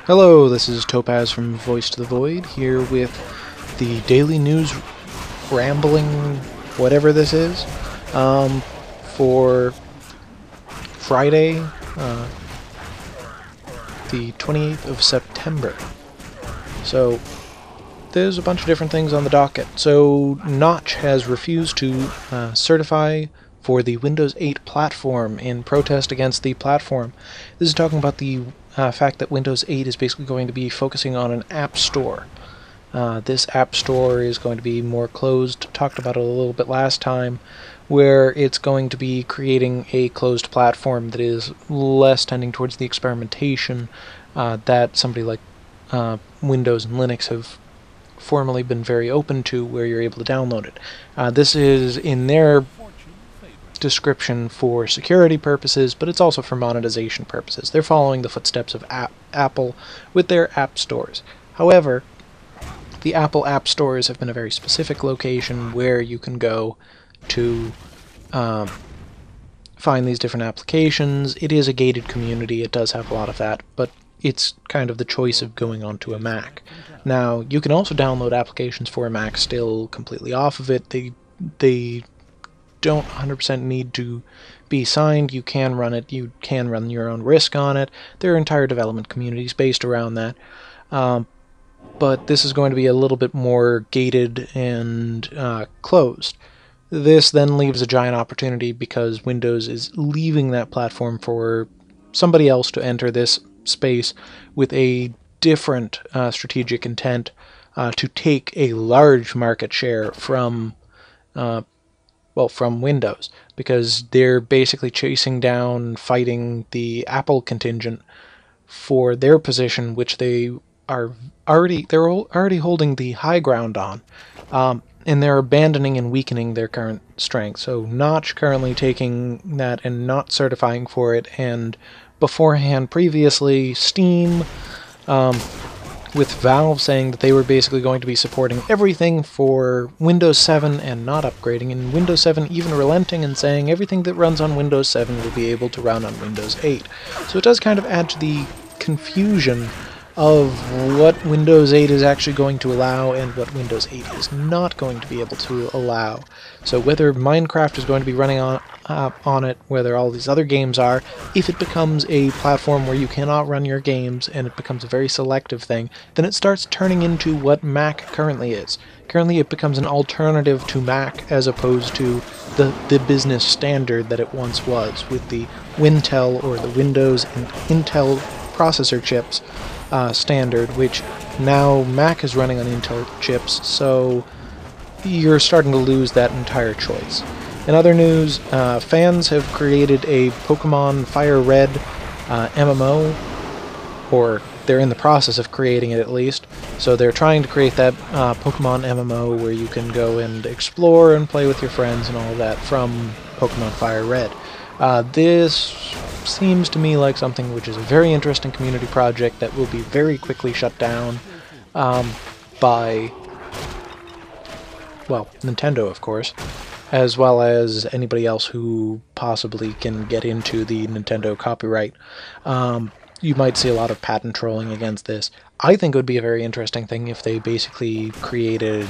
Hello, this is Topaz from Voice to the Void, here with the daily news rambling, whatever this is, for Friday, the 28th of September. So, there's a bunch of different things on the docket. So, Notch has refused to certify for the Windows 8 platform in protest against the platform. This is talking about the fact that Windows 8 is basically going to be focusing on an app store. This app store is going to be more closed, talked about it a little bit last time, where it's going to be creating a closed platform that is less tending towards the experimentation that somebody like Windows and Linux have formerly been very open to, where you're able to download it. This is in their description for security purposes, but it's also for monetization purposes. They're following the footsteps of Apple with their app stores. However, the Apple app stores have been a very specific location where you can go to find these different applications. It is a gated community, it does have a lot of that, but it's kind of the choice of going onto a Mac. Now, you can also download applications for a Mac still completely off of it. They don't 100% need to be signed. You can run it. You can run your own risk on it. There are entire development communities based around that. But this is going to be a little bit more gated and closed. This then leaves a giant opportunity because Windows is leaving that platform for somebody else to enter this space with a different strategic intent to take a large market share from Windows, because they're basically chasing down, fighting the Apple contingent for their position, which they're already holding the high ground on, and they're abandoning and weakening their current strength. So Notch currently taking that and not certifying for it, and beforehand, previously, Steam, with Valve saying that they were basically going to be supporting everything for Windows 7 and not upgrading, and Windows 7 even relenting and saying everything that runs on Windows 7 will be able to run on Windows 8. So it does kind of add to the confusion of what Windows 8 is actually going to allow and what Windows 8 is not going to be able to allow. So whether Minecraft is going to be running on it, whether all these other games are, if it becomes a platform where you cannot run your games and it becomes a very selective thing, then it starts turning into what Mac currently is. Currently it becomes an alternative to Mac as opposed to the business standard that it once was, with the Wintel or the Windows and Intel processor chips standard, which now Mac is running on Intel chips, so you're starting to lose that entire choice. In other news, fans have created a Pokemon Fire Red MMO, or they're in the process of creating it at least. So they're trying to create that Pokemon MMO where you can go and explore and play with your friends and all of that from Pokemon Fire Red. This seems to me like something which is a very interesting community project that will be very quickly shut down by, well, Nintendo, of course, as well as anybody else who possibly can get into the Nintendo copyright. You might see a lot of patent trolling against this. I think it would be a very interesting thing if they basically created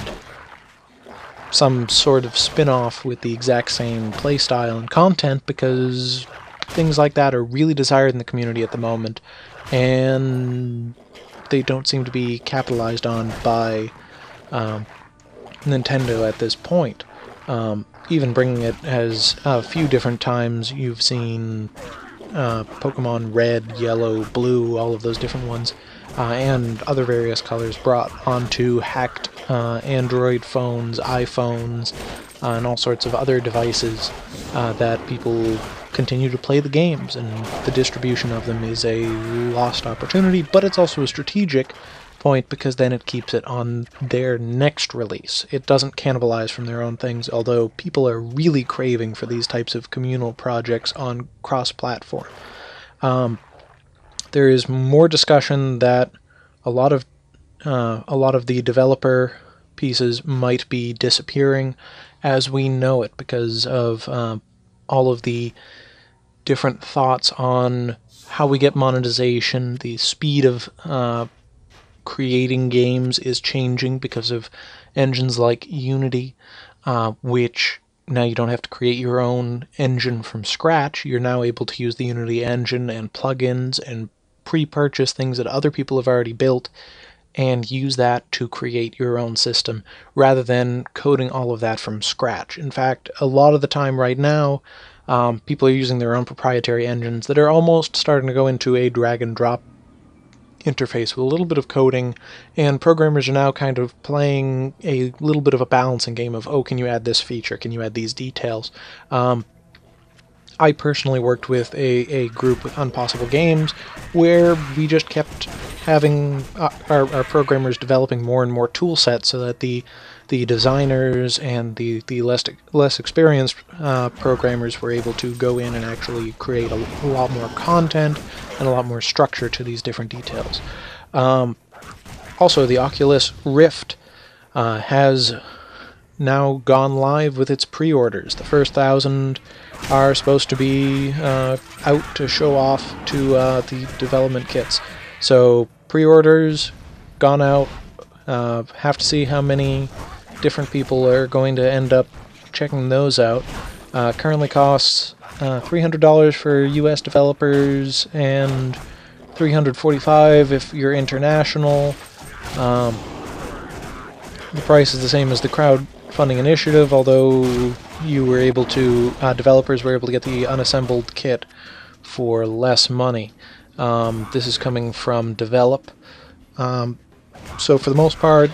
some sort of spin-off with the exact same playstyle and content, because things like that are really desired in the community at the moment, and they don't seem to be capitalized on by Nintendo at this point. Even bringing it as a few different times you've seen Pokemon Red, Yellow, Blue, all of those different ones, and other various colors brought onto hacked Android phones, iPhones, and all sorts of other devices that people continue to play the games, and the distribution of them is a lost opportunity, but it's also a strategic point because then it keeps it on their next release. It doesn't cannibalize from their own things, although people are really craving for these types of communal projects on cross-platform. There is more discussion that a lot of the developer pieces might be disappearing as we know it because of all of the different thoughts on how we get monetization. The speed of creating games is changing because of engines like Unity, which now you don't have to create your own engine from scratch. You're now able to use the Unity engine and plugins and pre-purchase things that other people have already built and use that to create your own system rather than coding all of that from scratch. In fact, a lot of the time right now, people are using their own proprietary engines that are almost starting to go into a drag and drop interface with a little bit of coding, and programmers are now kind of playing a little bit of a balancing game of, oh, can you add this feature? Can you add these details? I personally worked with a group with Unpossible Games where we just kept having our programmers developing more and more tool sets so that the designers and the less experienced programmers were able to go in and actually create a lot more content and a lot more structure to these different details. Also, the Oculus Rift has now gone live with its pre-orders. The first 1,000 are supposed to be out to show off to the development kits. So pre-orders gone out. Have to see how many different people are going to end up checking those out. Currently costs $300 for US developers and $345 if you're international. The price is the same as the crowdfunding initiative, although you were able to developers were able to get the unassembled kit for less money. This is coming from Develop. So for the most part,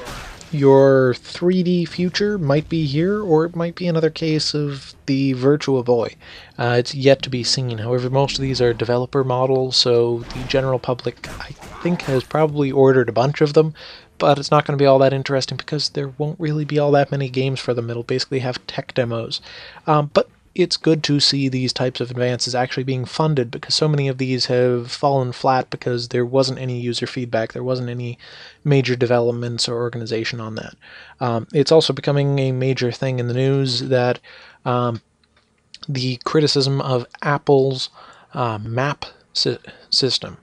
your 3D future might be here, or it might be another case of the Virtua Boy. It's yet to be seen. However, most of these are developer models, so the general public, I think, has probably ordered a bunch of them, but it's not going to be all that interesting because there won't really be all that many games for them. It'll basically have tech demos. But it's good to see these types of advances actually being funded, because so many of these have fallen flat because there wasn't any user feedback, there wasn't any major developments or organization on that. It's also becoming a major thing in the news that the criticism of Apple's map system.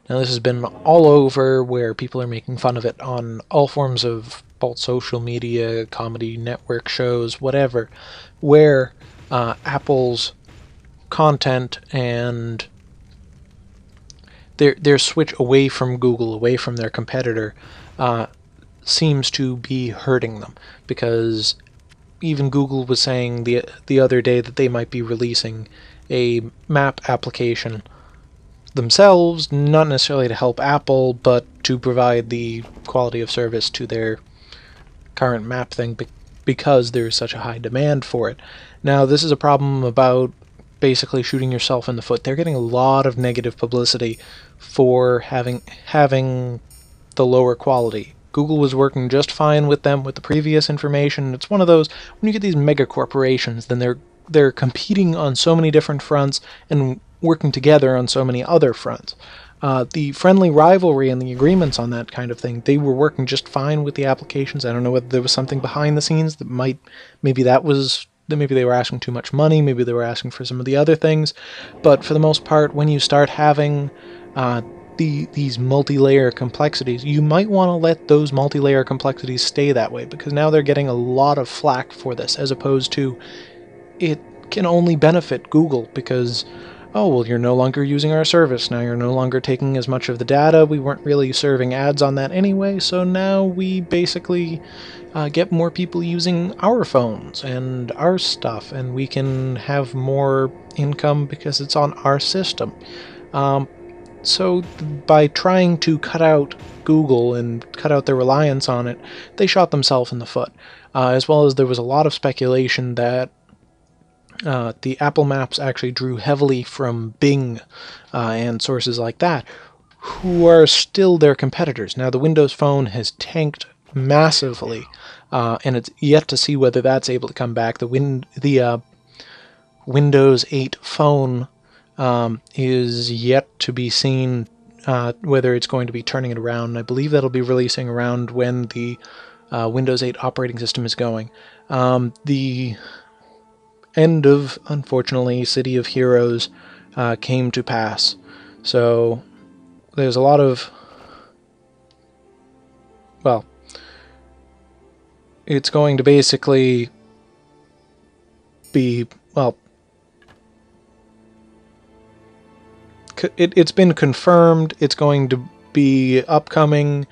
Now, this has been all over, where people are making fun of it on all forms of both social media, comedy, network shows, whatever, where Apple's content and their switch away from Google, away from their competitor, seems to be hurting them, because even Google was saying the other day that they might be releasing a map application themselves, not necessarily to help Apple, but to provide the quality of service to their current map thing, because there's such a high demand for it. Now, this is a problem about basically shooting yourself in the foot. They're getting a lot of negative publicity for having the lower quality. Google was working just fine with them with the previous information. It's one of those, when you get these mega corporations, then they're competing on so many different fronts and working together on so many other fronts. The friendly rivalry and the agreements on that kind of thing, they were working just fine with the applications. I don't know whether there was something behind the scenes that maybe they were asking too much money, maybe they were asking for some of the other things, but for the most part, when you start having these multi-layer complexities, you might want to let those multi-layer complexities stay that way, because now they're getting a lot of flack for this, as opposed to it can only benefit Google because, oh, well, you're no longer using our service, now you're no longer taking as much of the data, we weren't really serving ads on that anyway, so now we basically get more people using our phones and our stuff, and we can have more income because it's on our system. So by trying to cut out Google and cut out their reliance on it, they shot themselves in the foot. As well as there was a lot of speculation that the Apple Maps actually drew heavily from Bing and sources like that, who are still their competitors. Now, the Windows Phone has tanked massively, and it's yet to see whether that's able to come back. The Windows 8 phone is yet to be seen whether it's going to be turning it around. I believe that'll be releasing around when the Windows 8 operating system is going. The end of, unfortunately, City of Heroes came to pass. So there's a lot of, well, it's going to basically be, well, it's been confirmed. It's going to be upcoming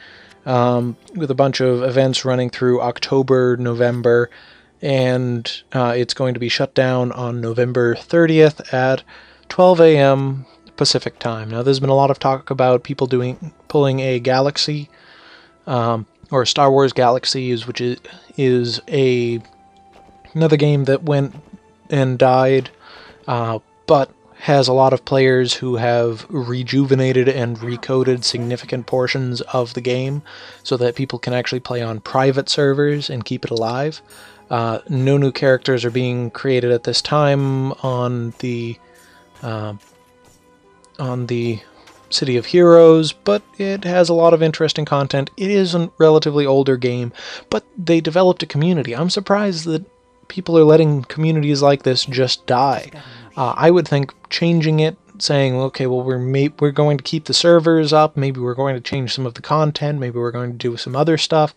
with a bunch of events running through October, November, and it's going to be shut down on November 30th at 12 a.m. Pacific time. Now, there's been a lot of talk about people pulling a Galaxy, or Star Wars Galaxies, which is another game that went and died, but has a lot of players who have rejuvenated and recoded significant portions of the game so that people can actually play on private servers and keep it alive. No new characters are being created at this time on the City of Heroes, but it has a lot of interesting content. It is a relatively older game, but they developed a community. I'm surprised that people are letting communities like this just die. I would think changing it, saying, okay, well, we're going to keep the servers up, maybe we're going to change some of the content, maybe we're going to do some other stuff,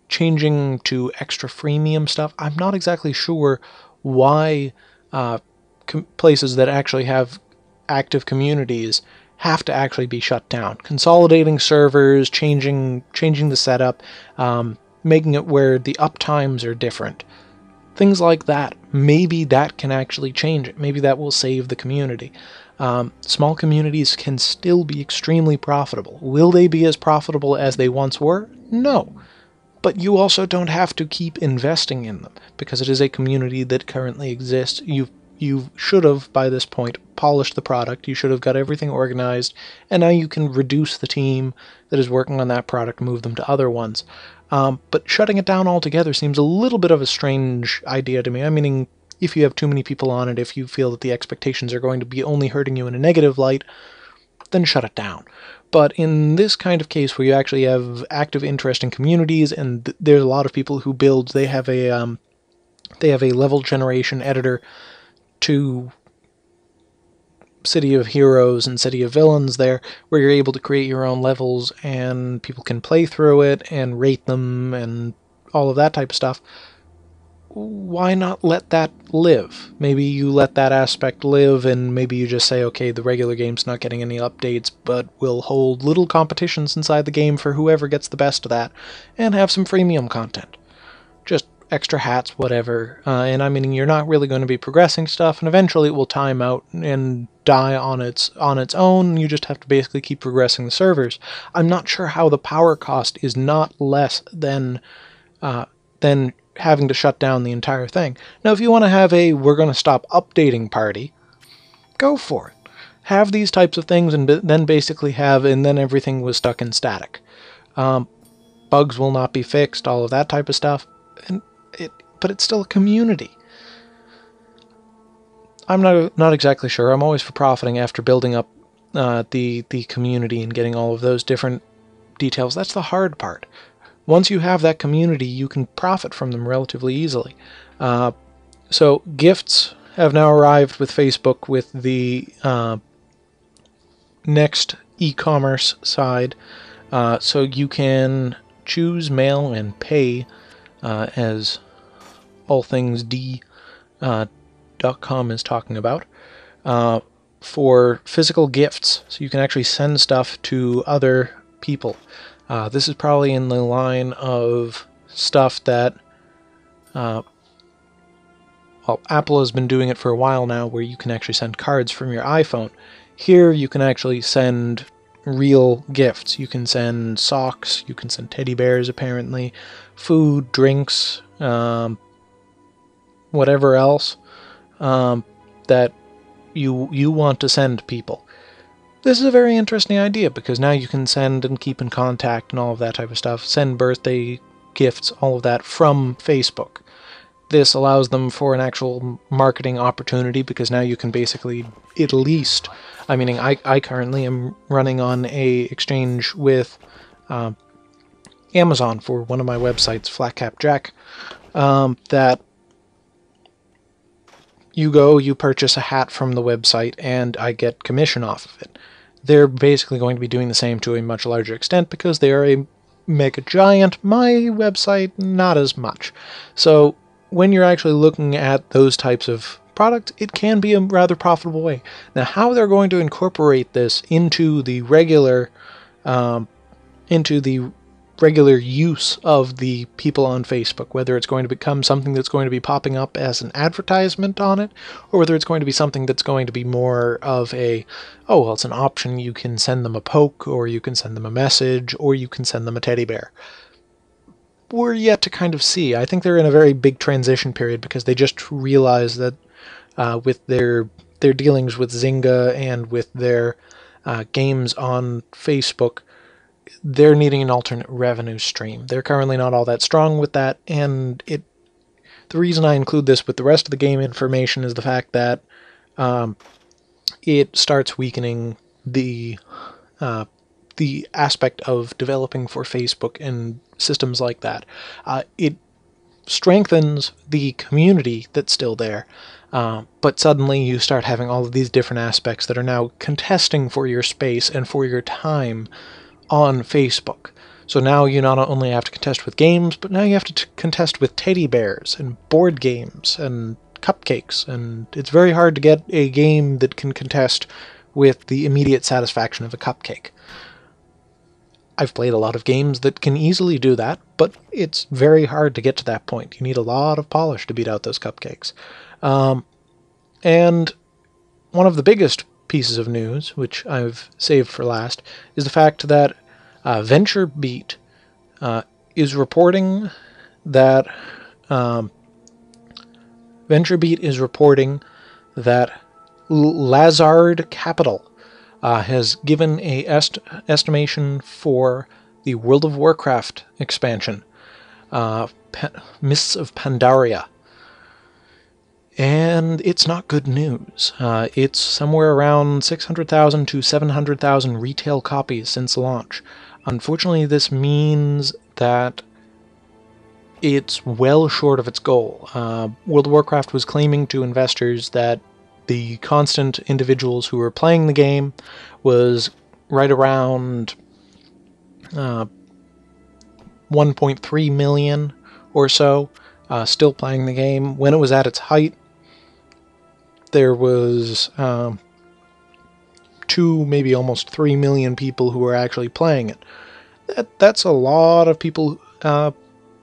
changing to extra freemium stuff. I'm not exactly sure why places that actually have active communities have to actually be shut down. Consolidating servers, changing the setup, making it where the uptimes are different. Things like that. Maybe that can actually change it. Maybe that will save the community. Small communities can still be extremely profitable. Will they be as profitable as they once were? No. But you also don't have to keep investing in them, because it is a community that currently exists. You should have, by this point, polished the product. You should have got everything organized, and now you can reduce the team that is working on that product, move them to other ones. But shutting it down altogether seems a little bit of a strange idea to me. I mean, if you have too many people on it, if you feel that the expectations are going to be only hurting you in a negative light, then shut it down. But in this kind of case where you actually have active, interesting communities, and there's a lot of people who build, they have a level generation editor to City of Heroes and City of Villains there, where you're able to create your own levels and people can play through it and rate them and all of that type of stuff. Why not let that live? Maybe you let that aspect live, and maybe you just say, okay, the regular game's not getting any updates, but we'll hold little competitions inside the game for whoever gets the best of that, and have some freemium content. Just extra hats, whatever. And I mean, you're not really going to be progressing stuff, and eventually it will time out and die on its own. You just have to basically keep progressing the servers. I'm not sure how the power cost is not less than having to shut down the entire thing. Now, if you want to have a we're going to stop updating party, go for it. Have these types of things, and then basically and then everything was stuck in static. Bugs will not be fixed, all of that type of stuff. But it's still a community. I'm not exactly sure. I'm always for profiting after building up the community and getting all of those different details. That's the hard part. Once you have that community, you can profit from them relatively easily. So gifts have now arrived with Facebook with the next e-commerce side. So you can choose mail and pay as allthingsd.com is talking about, for physical gifts. So you can actually send stuff to other people. This is probably in the line of stuff that, well, Apple has been doing it for a while now, where you can actually send cards from your iPhone. Here you can actually send real gifts. You can send socks, you can send teddy bears, apparently, food, drinks, whatever else that you want to send people. This is a very interesting idea, because now you can send and keep in contact and all of that type of stuff, send birthday gifts, all of that from Facebook. This allows them for an actual marketing opportunity, because now you can basically, at least, I currently am running on a exchange with Amazon for one of my websites, Flatcap Jack, that you go, you purchase a hat from the website, and I get commission off of it. They're basically going to be doing the same to a much larger extent because they are a mega giant. My website, not as much. So when you're actually looking at those types of products, it can be a rather profitable way. Now, how they're going to incorporate this into the regular use of the people on Facebook, whether it's going to become something that's going to be popping up as an advertisement on it, or whether it's going to be something that's going to be more of a, oh, well, it's an option. You can send them a poke, or you can send them a message, or you can send them a teddy bear. We're yet to kind of see. I think they're in a very big transition period because they just realized that with their dealings with Zynga and with their games on Facebook, they're needing an alternate revenue stream. They're currently not all that strong with that, and the reason I include this with the rest of the game information is the fact that it starts weakening the aspect of developing for Facebook and systems like that. It strengthens the community that's still there, but suddenly you start having all of these different aspects that are now contesting for your space and for your time on Facebook. So now you not only have to contest with games, but now you have to contest with teddy bears and board games and cupcakes, and it's very hard to get a game that can contest with the immediate satisfaction of a cupcake. I've played a lot of games that can easily do that, but it's very hard to get to that point. You need a lot of polish to beat out those cupcakes. And one of the biggest pieces of news, which I've saved for last, is the fact that VentureBeat is reporting that Lazard Capital has given a estimation for the World of Warcraft expansion, Mists of Pandaria. And it's not good news. It's somewhere around 600,000 to 700,000 retail copies since launch. Unfortunately, this means that it's well short of its goal. World of Warcraft was claiming to investors that the constant individuals who were playing the game was right around 1.3 million or so still playing the game. When it was at its height, there was 2, maybe almost 3 million people who were actually playing it. That's a lot of people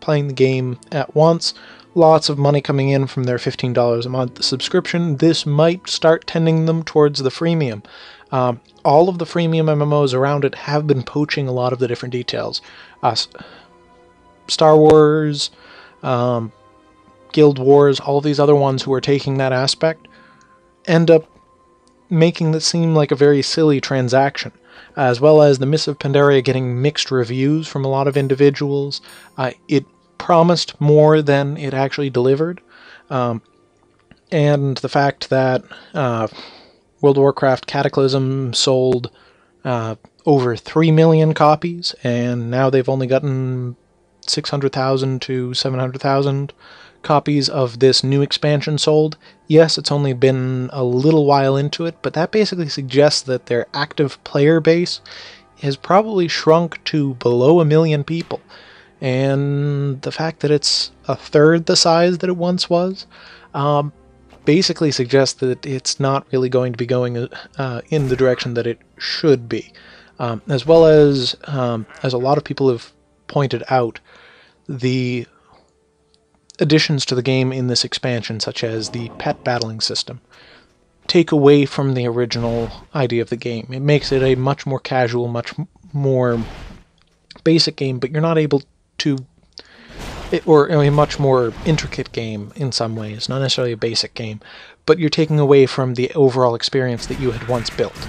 playing the game at once. Lots of money coming in from their $15 a month subscription. This might start tending them towards the freemium. All of the freemium MMOs around it have been poaching a lot of the different details. Star Wars, Guild Wars, all of these other ones who are taking that aspect end up making this seem like a very silly transaction, as well as the Mists of Pandaria getting mixed reviews from a lot of individuals. It promised more than it actually delivered, and the fact that World of Warcraft Cataclysm sold over 3 million copies, and now they've only gotten 600,000 to 700,000 copies of this new expansion sold. Yes, it's only been a little while into it, but that basically suggests that their active player base has probably shrunk to below 1 million people. And the fact that it's a third the size that it once was basically suggests that it's not really going to be going in the direction that it should be. As well as a lot of people have pointed out, the additions to the game in this expansion, such as the pet battling system, take away from the original idea of the game. It makes it a much more casual, much more basic game, but you're not able to, or a much more intricate game in some ways, not necessarily a basic game, but you're taking away from the overall experience that you had once built.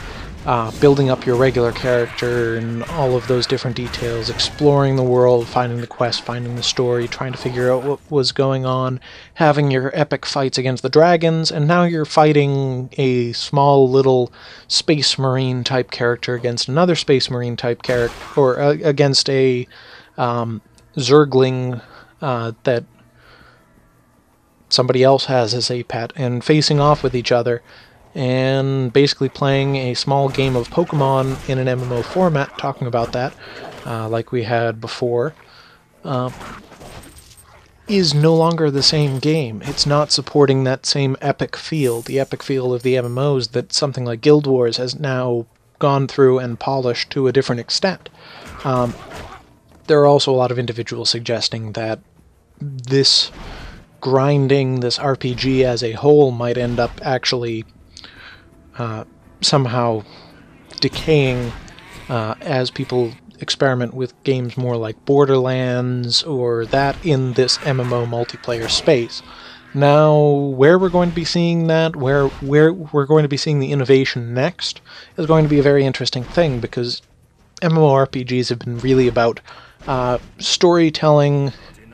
Building up your regular character and all of those different details, exploring the world, finding the quest, finding the story, trying to figure out what was going on, having your epic fights against the dragons, and now you're fighting a small little Space Marine type character against another Space Marine type character, or against a Zergling that somebody else has as a pet, and facing off with each other and basically playing a small game of Pokemon in an MMO format, talking about that, like we had before, is no longer the same game. It's not supporting that same epic feel, the epic feel of the MMOs that something like Guild Wars has now gone through and polished to a different extent. There are also a lot of individuals suggesting that this grinding, this RPG as a whole, might end up actually somehow decaying as people experiment with games more like Borderlands or that in this MMO multiplayer space. Now, where we're going to be seeing that, where we're going to be seeing the innovation next, is going to be a very interesting thing, because MMORPGs have been really about storytelling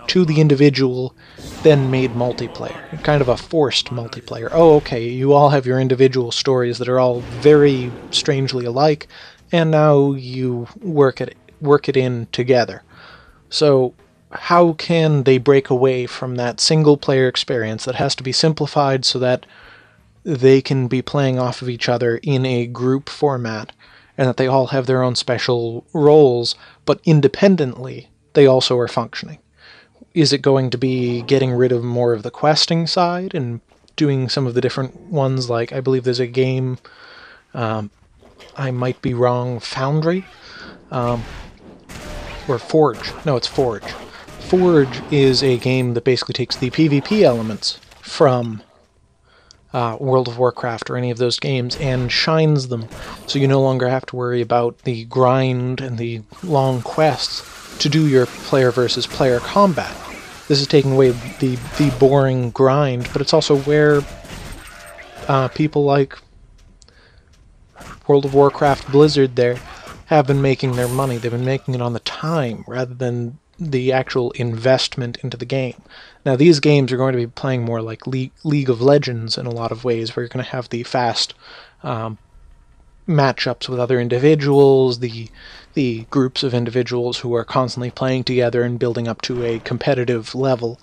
to the individual, then made multiplayer. Kind of a forced multiplayer. Oh, okay, you all have your individual stories that are all very strangely alike, and now you work it in together. So how can they break away from that single player experience that has to be simplified so that they can be playing off of each other in a group format, and that they all have their own special roles, but independently they also are functioning? Is it going to be getting rid of more of the questing side and doing some of the different ones, like I believe there's a game, I might be wrong, Foundry? Or Forge. No, it's Forge. Forge is a game that basically takes the PvP elements from World of Warcraft or any of those games and shines them, so you no longer have to worry about the grind and the long quests to do your player versus player combat. This is taking away the boring grind, but it's also where people like World of Warcraft Blizzard there have been making their money. They've been making it on the time rather than the actual investment into the game. Now, these games are going to be playing more like League of Legends in a lot of ways, where you're going to have the fast matchups with other individuals, the groups of individuals who are constantly playing together and building up to a competitive level.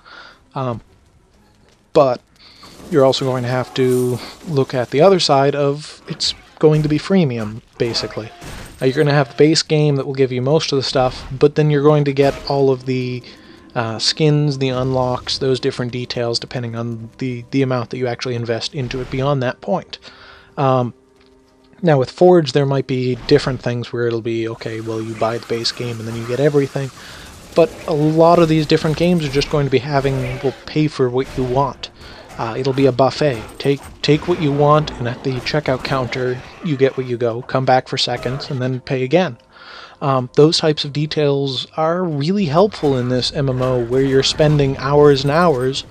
But you're also going to have to look at the other side of it's going to be freemium, basically. You're going to have the base game that will give you most of the stuff, but then you're going to get all of the skins, the unlocks, those different details, depending on the amount that you actually invest into it beyond that point. Now, with Forge, there might be different things where it'll be, okay, well, you buy the base game and then you get everything, but a lot of these different games are just going to be well, pay for what you want. It'll be a buffet. Take what you want, and at the checkout counter, you get what you go. Come back for seconds, and then pay again. Those types of details are really helpful in this MMO, where you're spending hours and hours,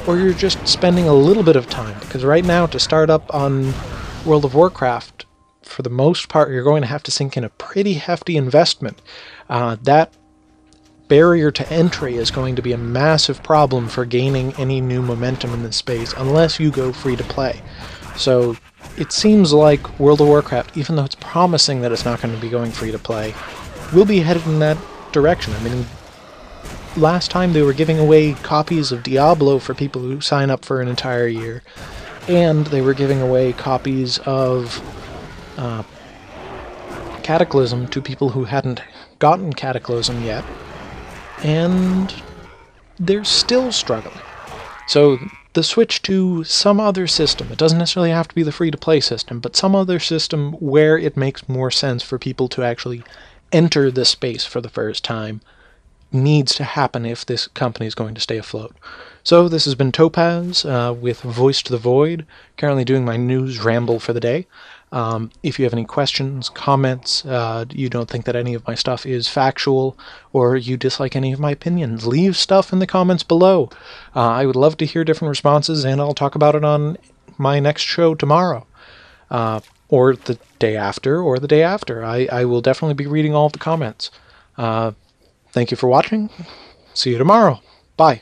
or you're just spending a little bit of time. Because right now, to start up on World of Warcraft, for the most part, you're going to have to sink in a pretty hefty investment. That barrier to entry is going to be a massive problem for gaining any new momentum in this space unless you go free to play. So it seems like World of Warcraft, even though it's promising that it's not going to be going free to play, will be headed in that direction. I mean, last time they were giving away copies of Diablo for people who sign up for an entire year, and they were giving away copies of Cataclysm to people who hadn't gotten Cataclysm yet, and they're still struggling. So the switch to some other system, it doesn't necessarily have to be the free-to-play system, but some other system where it makes more sense for people to actually enter the space for the first time, needs to happen if this company is going to stay afloat. So this has been Topaz with Voice to the Void, currently doing my news ramble for the day. If you have any questions, comments, you don't think that any of my stuff is factual, or you dislike any of my opinions, leave stuff in the comments below. I would love to hear different responses, and I'll talk about it on my next show tomorrow. Or the day after, or the day after. I will definitely be reading all of the comments. Thank you for watching. See you tomorrow. Bye.